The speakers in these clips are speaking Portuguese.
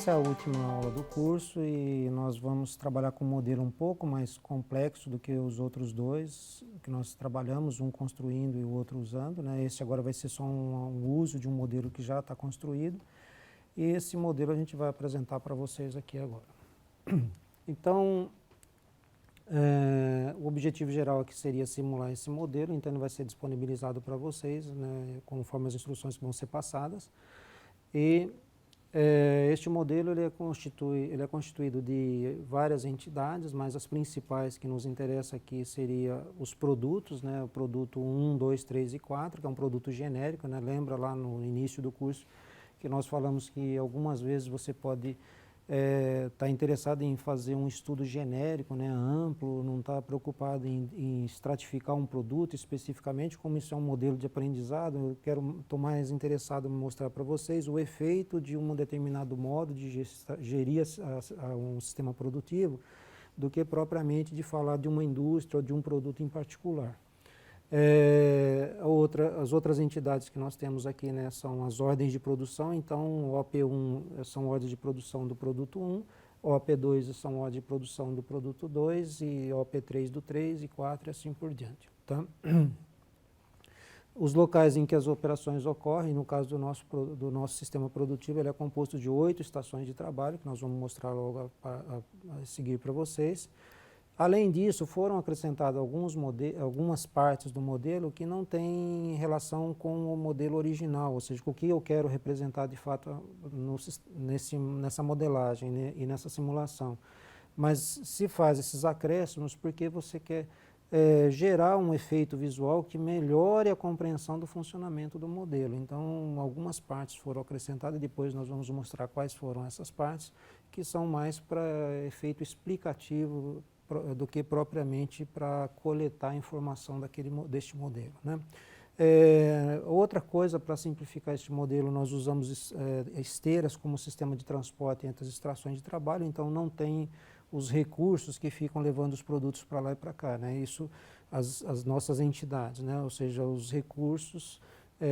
Essa é a última aula do curso e nós vamos trabalhar com um modelo um pouco mais complexo do que os outros dois que nós trabalhamos, um construindo e o outro usando, né? Esse agora vai ser só um uso de um modelo que já está construído e esse modelo a gente vai apresentar para vocês aqui agora. Então, o objetivo geral aqui seria simular esse modelo, então ele vai ser disponibilizado para vocês, né, conforme as instruções que vão ser passadas. E este modelo ele é constituído de várias entidades, mas as principais que nos interessam aqui seria os produtos, né, o produto 1, 2, 3 e 4, que é um produto genérico, né, lembra lá no início do curso que nós falamos que algumas vezes você pode estar interessado em fazer um estudo genérico, né, amplo, não está preocupado em estratificar um produto especificamente, como isso é um modelo de aprendizado, eu estou mais interessado em mostrar para vocês o efeito de um determinado modo de gerir um sistema produtivo, do que propriamente de falar de uma indústria ou de um produto em particular. As outras entidades que nós temos aqui, né, são as ordens de produção, então o OP1 são ordens de produção do produto 1, OP2 são ordens de produção do produto 2 e OP3 do 3 e 4 e assim por diante. Tá? Os locais em que as operações ocorrem, no caso do nosso sistema produtivo, ele é composto de 8 estações de trabalho, que nós vamos mostrar logo a seguir para vocês. Além disso, foram acrescentadas algumas partes do modelo que não têm relação com o modelo original, ou seja, com o que eu quero representar de fato nessa modelagem, né, e nessa simulação. Mas se faz esses acréscimos porque você quer gerar um efeito visual que melhore a compreensão do funcionamento do modelo. Então, algumas partes foram acrescentadas e depois nós vamos mostrar quais foram essas partes, que são mais para efeito explicativo do que propriamente para coletar a informação deste modelo, né? Outra coisa, para simplificar este modelo, nós usamos esteiras como sistema de transporte entre as extrações de trabalho, então não tem os recursos que ficam levando os produtos para lá e para cá, né? Isso, as nossas entidades, né? Ou seja, os recursos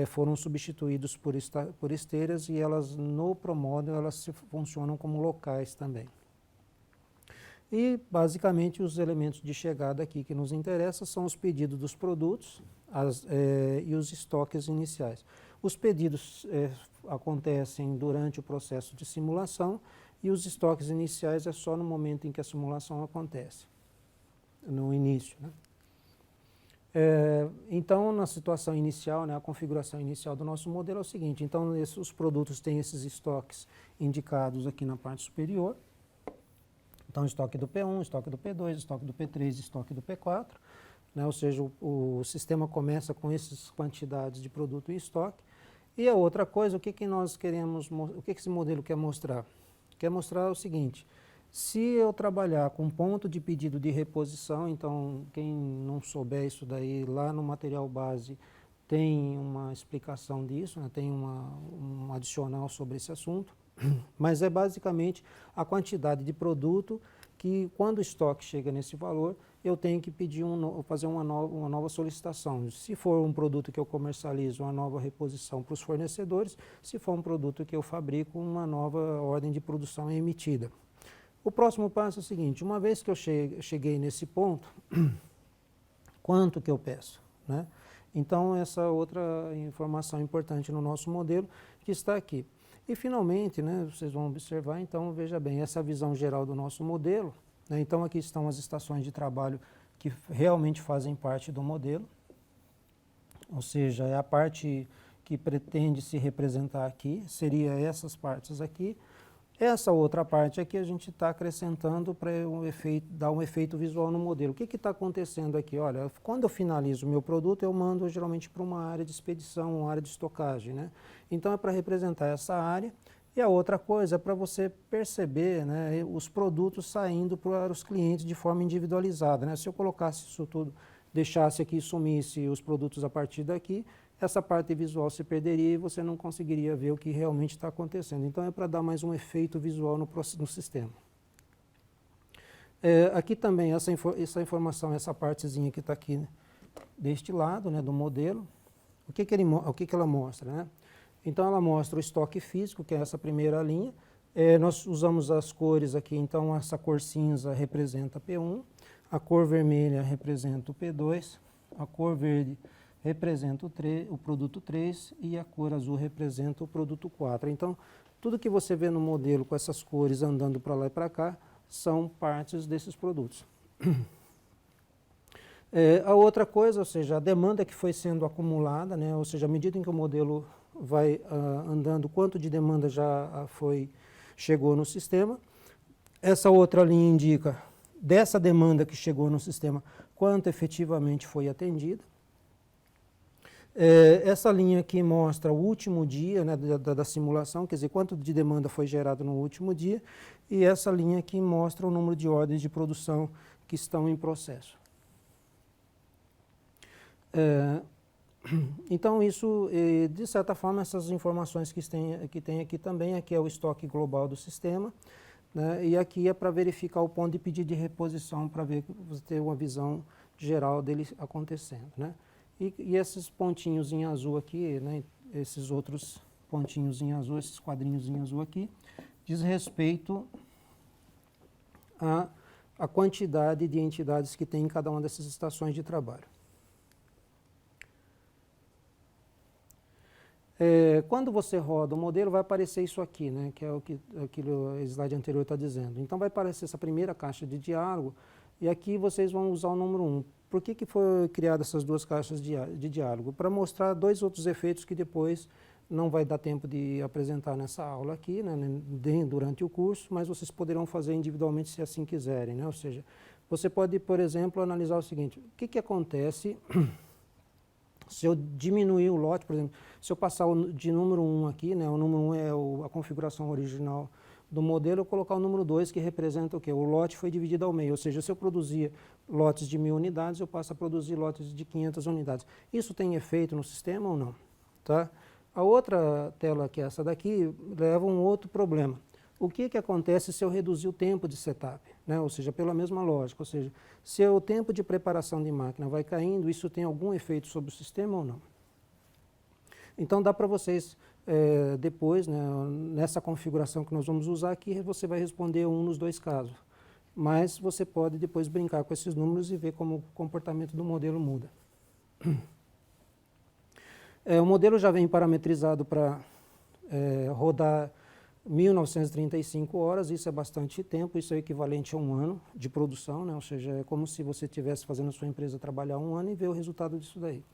foram substituídos por esteiras e elas, no ProModel, elas funcionam como locais também. E, basicamente, os elementos de chegada aqui que nos interessam são os pedidos dos produtos e os estoques iniciais. Os pedidos acontecem durante o processo de simulação e os estoques iniciais é só no momento em que a simulação acontece, no início, né? Então, na situação inicial, né, a configuração inicial do nosso modelo é o seguinte, então os produtos têm esses estoques indicados aqui na parte superior. Então, estoque do P1, estoque do P2, estoque do P3, estoque do P4, né? Ou seja, o sistema começa com essas quantidades de produto em estoque. E a outra coisa, o que nós queremos, o que esse modelo quer mostrar? Quer mostrar o seguinte, se eu trabalhar com ponto de pedido de reposição, então quem não souber isso daí, lá no material base tem uma explicação disso, né? Tem um adicional sobre esse assunto. Mas é basicamente a quantidade de produto que, quando o estoque chega nesse valor, eu tenho que pedir fazer uma nova solicitação. Se for um produto que eu comercializo, uma nova reposição para os fornecedores. Se for um produto que eu fabrico, uma nova ordem de produção é emitida. O próximo passo é o seguinte, uma vez que eu cheguei nesse ponto, quanto que eu peço, né? Então, essa outra informação importante no nosso modelo que está aqui. E, finalmente, né, vocês vão observar, então, veja bem, essa visão geral do nosso modelo, né? Então, aqui estão as estações de trabalho que realmente fazem parte do modelo, ou seja, é a parte que pretende se representar aqui, seria essas partes aqui. Essa outra parte aqui a gente está acrescentando para dar um efeito visual no modelo. O que está acontecendo aqui? Olha, quando eu finalizo o meu produto, eu mando geralmente para uma área de expedição, uma área de estocagem, né? Então é para representar essa área. E a outra coisa é para você perceber, né, os produtos saindo para os clientes de forma individualizada, né? Se eu colocasse isso tudo, deixasse aqui e sumisse os produtos a partir daqui, essa parte visual se perderia e você não conseguiria ver o que realmente está acontecendo. Então, é para dar mais um efeito visual no sistema. Aqui também, essa informação, essa partezinha que está aqui deste lado, né, do modelo, o que ela mostra, né? Então, ela mostra o estoque físico, que é essa primeira linha, Nós usamos as cores aqui, então essa cor cinza representa P1, a cor vermelha representa o P2, a cor verde representa o produto 3 e a cor azul representa o produto 4. Então, tudo que você vê no modelo com essas cores andando para lá e para cá são partes desses produtos. A outra coisa, ou seja, a demanda que foi sendo acumulada, né, ou seja, à medida em que o modelo vai andando, quanto de demanda já chegou no sistema. Essa outra linha indica dessa demanda que chegou no sistema, quanto efetivamente foi atendida. Essa linha aqui mostra o último dia, né, da simulação, quer dizer, quanto de demanda foi gerado no último dia, e essa linha aqui mostra o número de ordens de produção que estão em processo. Então, isso, de certa forma, essas informações que tem aqui também, aqui é o estoque global do sistema, né, e aqui é para verificar o ponto de pedido de reposição, para ver, você ter uma visão geral dele acontecendo, né. E esses pontinhos em azul aqui, né, esses outros pontinhos em azul, esses quadrinhos em azul aqui, diz respeito à quantidade de entidades que tem em cada uma dessas estações de trabalho. Quando você roda o modelo, vai aparecer isso aqui, né, que é aquilo o slide anterior está dizendo. Então, vai aparecer essa primeira caixa de diálogo, e aqui vocês vão usar o número 1. Por que foi criada essas duas caixas de diálogo? Para mostrar dois outros efeitos que depois não vai dar tempo de apresentar nessa aula aqui, né, durante o curso, mas vocês poderão fazer individualmente se assim quiserem, né? Ou seja, você pode, por exemplo, analisar o seguinte: o que acontece se eu diminuir o lote, por exemplo, se eu passar de número 1 aqui, né, o número 1 é a configuração original do modelo, eu colocar o número 2, que representa o quê? O lote foi dividido ao meio, ou seja, se eu produzia lotes de 1000 unidades, eu passo a produzir lotes de 500 unidades. Isso tem efeito no sistema ou não? Tá? A outra tela, que é essa daqui, leva a um outro problema. O que acontece se eu reduzir o tempo de setup? Né? Ou seja, pela mesma lógica, ou seja, se o tempo de preparação de máquina vai caindo, isso tem algum efeito sobre o sistema ou não? Então, dá para vocês, depois, né, nessa configuração que nós vamos usar aqui, você vai responder um nos dois casos. Mas você pode depois brincar com esses números e ver como o comportamento do modelo muda. O modelo já vem parametrizado para rodar 1935 horas, isso é bastante tempo, isso é equivalente a um ano de produção, né? Ou seja, é como se você estivesse fazendo a sua empresa trabalhar um ano e ver o resultado disso daí.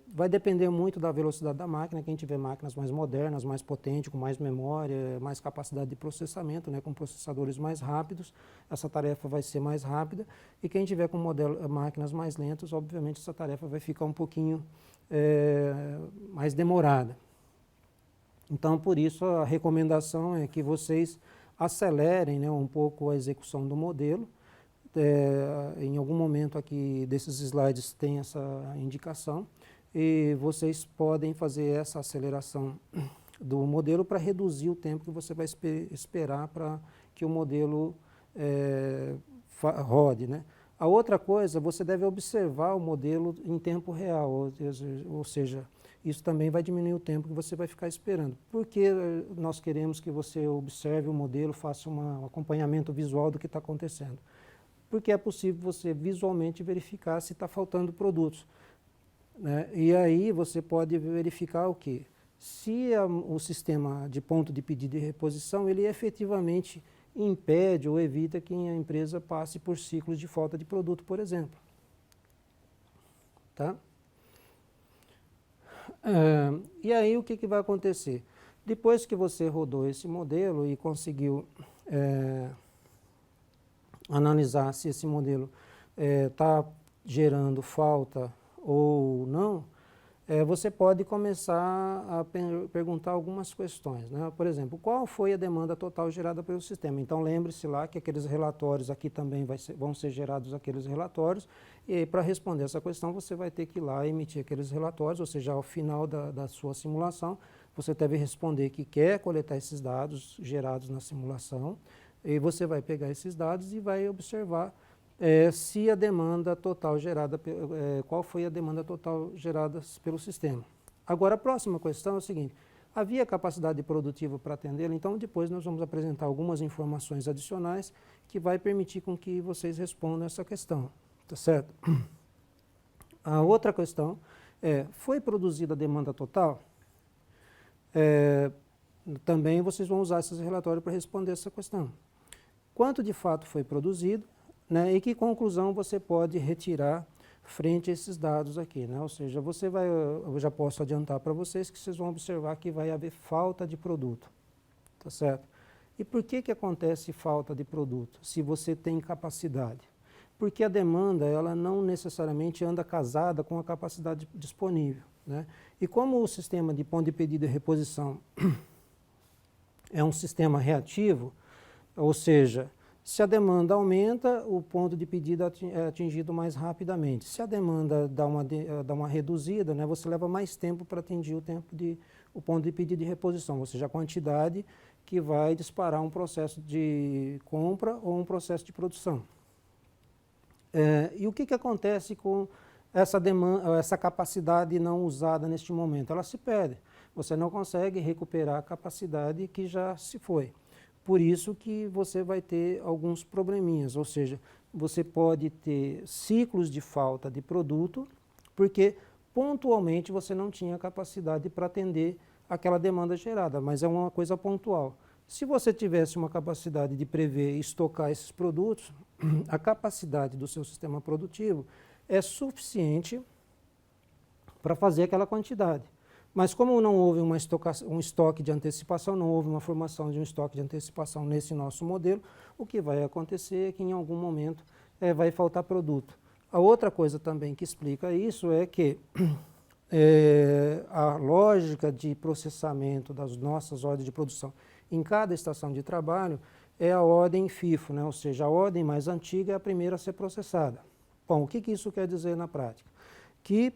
Vai depender muito da velocidade da máquina. Quem tiver máquinas mais modernas, mais potentes, com mais memória, mais capacidade de processamento, né, com processadores mais rápidos, essa tarefa vai ser mais rápida. E quem tiver com máquinas mais lentas, obviamente essa tarefa vai ficar um pouquinho mais demorada. Então, por isso, a recomendação é que vocês acelerem, né, um pouco a execução do modelo. Em algum momento aqui desses slides tem essa indicação, e vocês podem fazer essa aceleração do modelo para reduzir o tempo que você vai esperar para que o modelo rode, né? A outra coisa, você deve observar o modelo em tempo real, ou seja, isso também vai diminuir o tempo que você vai ficar esperando. Por que nós queremos que você observe o modelo, faça um acompanhamento visual do que está acontecendo? Porque é possível você visualmente verificar se está faltando produtos, né? E aí você pode verificar o quê? Se o sistema de ponto de pedido e reposição, ele efetivamente impede ou evita que a empresa passe por ciclos de falta de produto, por exemplo. Tá? E aí o que vai acontecer? Depois que você rodou esse modelo e conseguiu analisar se esse modelo está gerando falta ou não, você pode começar a perguntar algumas questões, né? Por exemplo, qual foi a demanda total gerada pelo sistema? Então, lembre-se lá que aqueles relatórios aqui também vão ser gerados aqueles relatórios, e para responder essa questão você vai ter que ir lá e emitir aqueles relatórios, ou seja, ao final da sua simulação, você deve responder que quer coletar esses dados gerados na simulação, e você vai pegar esses dados e vai observar se a demanda total gerada, qual foi a demanda total gerada pelo sistema. Agora, a próxima questão é o seguinte: Havia capacidade produtiva para atendê-la, então depois nós vamos apresentar algumas informações adicionais que vai permitir com que vocês respondam essa questão, tá certo? A outra questão é, foi produzida a demanda total? Também vocês vão usar esses relatórios para responder essa questão. Quanto de fato foi produzido, né, e que conclusão você pode retirar frente a esses dados aqui, né? Ou seja, eu já posso adiantar para vocês que vocês vão observar que vai haver falta de produto, tá certo? E por que acontece falta de produto, se você tem capacidade? Porque a demanda, ela não necessariamente anda casada com a capacidade disponível, né? E como o sistema de ponto de pedido e reposição é um sistema reativo, ou seja, se a demanda aumenta, o ponto de pedido é atingido mais rapidamente. Se a demanda dá uma reduzida, né, você leva mais tempo para atingir o ponto de pedido e reposição, ou seja, a quantidade que vai disparar um processo de compra ou um processo de produção. E o que acontece com essa capacidade não usada neste momento? Ela se perde. Você não consegue recuperar a capacidade que já se foi. Por isso que você vai ter alguns probleminhas, ou seja, você pode ter ciclos de falta de produto, porque pontualmente você não tinha capacidade para atender aquela demanda gerada, mas é uma coisa pontual. Se você tivesse uma capacidade de prever e estocar esses produtos, a capacidade do seu sistema produtivo é suficiente para fazer aquela quantidade. Mas como não houve um estoque de antecipação, não houve uma formação de um estoque de antecipação nesse nosso modelo, o que vai acontecer é que em algum momento vai faltar produto. A outra coisa também que explica isso é que a lógica de processamento das nossas ordens de produção em cada estação de trabalho é a ordem FIFO, né? Ou seja, a ordem mais antiga é a primeira a ser processada. Bom, o que isso quer dizer na prática? Que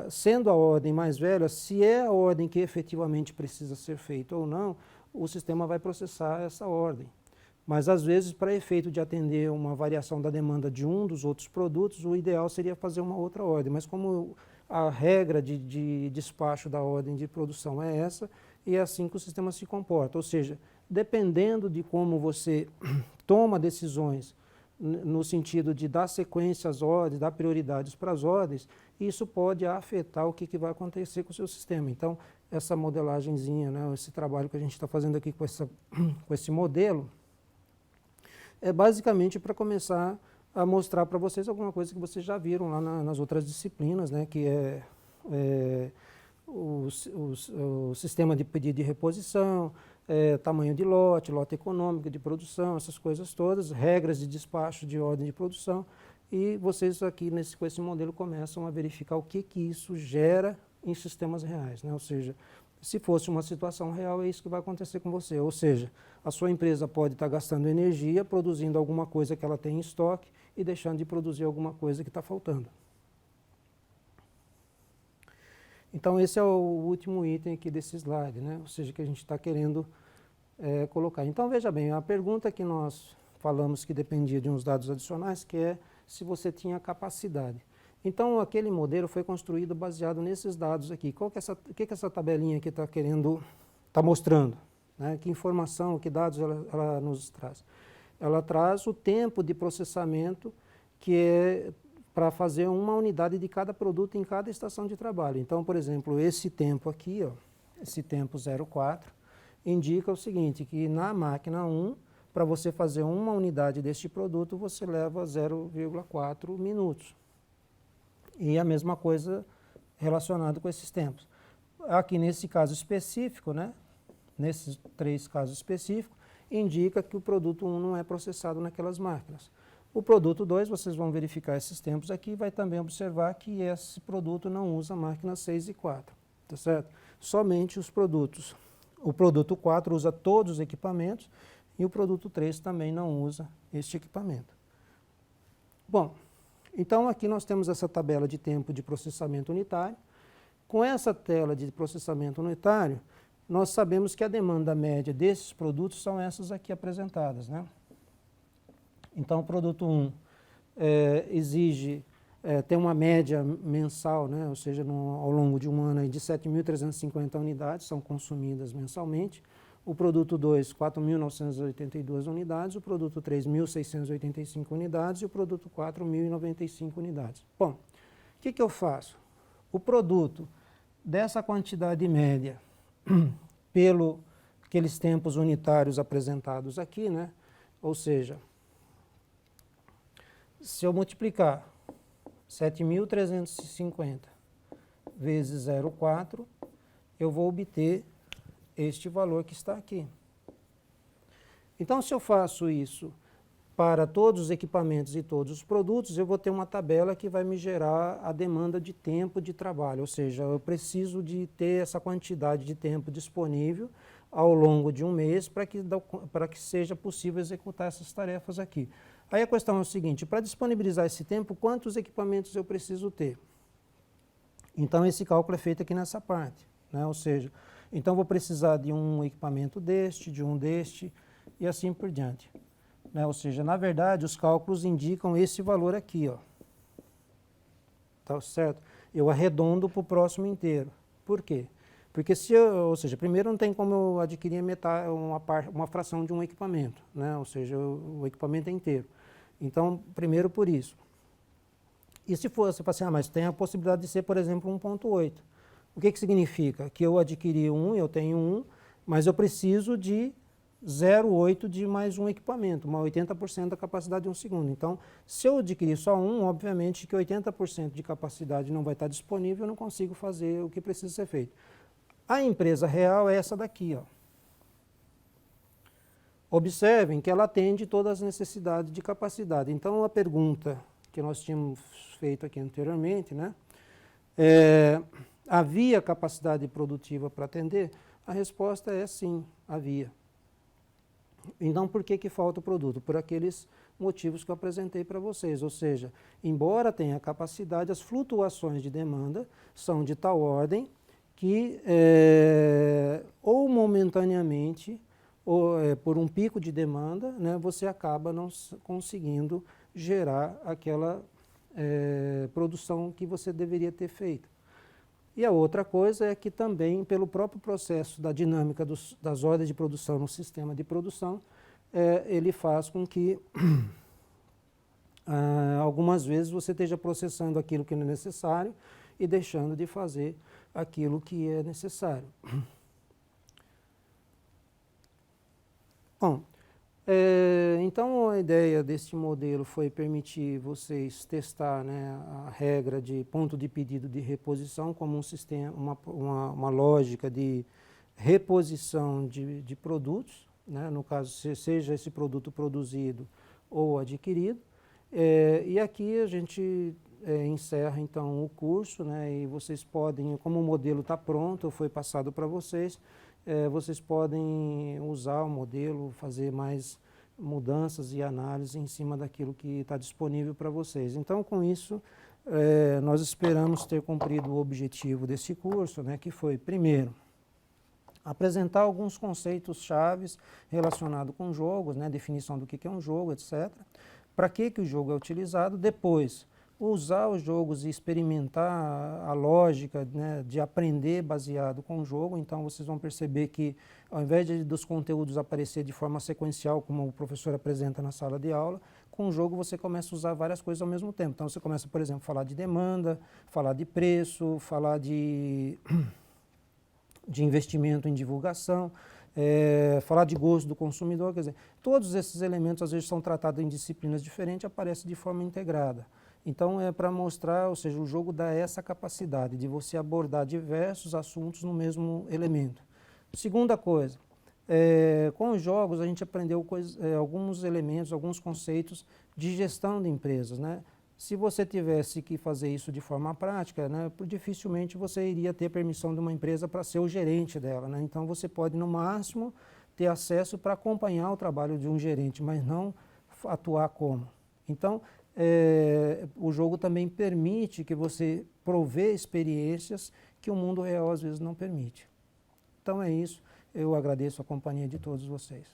sendo a ordem mais velha, se é a ordem que efetivamente precisa ser feita ou não, o sistema vai processar essa ordem. Mas às vezes, para efeito de atender uma variação da demanda de um dos outros produtos, o ideal seria fazer uma outra ordem. Mas como a regra de despacho da ordem de produção é essa, e é assim que o sistema se comporta. Ou seja, dependendo de como você toma decisões no sentido de dar sequência às ordens, dar prioridades para as ordens, isso pode afetar o que vai acontecer com o seu sistema. Então, essa modelagenzinha, né, esse trabalho que a gente está fazendo aqui com esse modelo, é basicamente para começar a mostrar para vocês alguma coisa que vocês já viram lá nas outras disciplinas, né, que é o sistema de pedido e reposição, tamanho de lote econômico de produção, essas coisas todas, regras de despacho de ordem de produção, e vocês aqui com esse modelo começam a verificar o que isso gera em sistemas reais, né? Ou seja, se fosse uma situação real, é isso que vai acontecer com você, ou seja, a sua empresa pode estar gastando energia, produzindo alguma coisa que ela tem em estoque e deixando de produzir alguma coisa que está faltando. Então esse é o último item aqui desse slide, né? Ou seja, que a gente está querendo colocar. Então veja bem, a pergunta que nós falamos que dependia de uns dados adicionais, que é se você tinha capacidade. Então aquele modelo foi construído baseado nesses dados aqui. O que essa tabelinha aqui está mostrando? Né? Que informação, que dados ela nos traz? Ela traz o tempo de processamento que é para fazer uma unidade de cada produto em cada estação de trabalho. Então, por exemplo, esse tempo aqui, ó, esse tempo 04, indica o seguinte, que na máquina 1, para você fazer uma unidade deste produto, você leva 0,4 minutos. E a mesma coisa relacionada com esses tempos. Aqui nesse caso específico, né, nesses 3 casos específicos, indica que o produto 1 não é processado naquelas máquinas. O produto 2, vocês vão verificar esses tempos aqui, vai também observar que esse produto não usa máquinas 6 e 4, tá certo? Somente os produtos. O produto 4 usa todos os equipamentos e o produto 3 também não usa este equipamento. Bom, então aqui nós temos essa tabela de tempo de processamento unitário. Com essa tela de processamento unitário, nós sabemos que a demanda média desses produtos são essas aqui apresentadas, né? Então, o produto 1 exige tem uma média mensal, né, ou seja, ao longo de um ano aí, de 7.350 unidades são consumidas mensalmente. O produto 2, 4.982 unidades, o produto 3, 1.685 unidades e o produto 4, 1.095 unidades. Bom, o que eu faço? O produto dessa quantidade média, pelo aqueles tempos unitários apresentados aqui, né? Ou seja, se eu multiplicar 7.350 vezes 0,4, eu vou obter este valor que está aqui. Então, se eu faço isso para todos os equipamentos e todos os produtos, eu vou ter uma tabela que vai me gerar a demanda de tempo de trabalho, ou seja, eu preciso de ter essa quantidade de tempo disponível ao longo de um mês para que seja possível executar essas tarefas aqui. Aí a questão é o seguinte, para disponibilizar esse tempo, quantos equipamentos eu preciso ter? Então esse cálculo é feito aqui nessa parte, né? Ou seja, então vou precisar de um equipamento deste, de um deste e assim por diante. Né? Ou seja, na verdade, os cálculos indicam esse valor aqui, ó. Tá certo? Eu arredondo para o próximo inteiro. Por quê? Porque ou seja, primeiro não tem como eu adquirir uma fração de um equipamento, né? Ou seja, o equipamento é inteiro. Então, primeiro por isso. E se for, você fala assim, mas tem a possibilidade de ser, por exemplo, 1,8. O que significa? Que eu adquiri eu tenho mas eu preciso de 0,8 de mais um equipamento, uma 80% da capacidade de um segundo. Então, se eu adquirir só obviamente que 80% de capacidade não vai estar disponível, eu não consigo fazer o que precisa ser feito. A empresa real é essa daqui, ó. Observem que ela atende todas as necessidades de capacidade. Então, a pergunta que nós tínhamos feito aqui anteriormente, né? Havia capacidade produtiva para atender? A resposta é sim, havia. Então, por que falta o produto? Por aqueles motivos que eu apresentei para vocês. Ou seja, embora tenha capacidade, as flutuações de demanda são de tal ordem que, ou momentaneamente, ou por um pico de demanda, né, você acaba não conseguindo gerar aquela produção que você deveria ter feito. E a outra coisa é que também, pelo próprio processo da dinâmica das ordens de produção no sistema de produção, ele faz com que algumas vezes você esteja processando aquilo que não é necessário e deixando de fazer aquilo que é necessário. Bom, então a ideia deste modelo foi permitir vocês testar, né, a regra de ponto de pedido de reposição como um sistema, uma lógica de reposição de produtos, né, no caso seja esse produto produzido ou adquirido. E aqui a gente encerra então o curso, né, e vocês podem, como o modelo está pronto, foi passado para vocês, vocês podem usar o modelo, fazer mais mudanças e análises em cima daquilo que está disponível para vocês. Então, com isso, nós esperamos ter cumprido o objetivo desse curso, né, que foi, primeiro, apresentar alguns conceitos chaves relacionados com jogos, né, definição do que é um jogo, etc. Para que o jogo é utilizado. Depois, usar os jogos e experimentar a lógica, né, de aprender baseado com o jogo. Então, vocês vão perceber que, ao invés dos conteúdos aparecer de forma sequencial, como o professor apresenta na sala de aula, com o jogo você começa a usar várias coisas ao mesmo tempo. Então, você começa, por exemplo, a falar de demanda, falar de preço, falar de investimento em divulgação, falar de gosto do consumidor. Quer dizer, todos esses elementos, às vezes, são tratados em disciplinas diferentes e aparecem de forma integrada. Então, é para mostrar, ou seja, o jogo dá essa capacidade de você abordar diversos assuntos no mesmo elemento. Segunda coisa, com os jogos a gente aprendeu alguns elementos, alguns conceitos de gestão de empresas, né? Se você tivesse que fazer isso de forma prática, né, dificilmente você iria ter permissão de uma empresa para ser o gerente dela, né? Então, você pode, no máximo, ter acesso para acompanhar o trabalho de um gerente, mas não atuar como. Então, o jogo também permite que você provê experiências que o mundo real às vezes não permite. Então é isso, eu agradeço a companhia de todos vocês.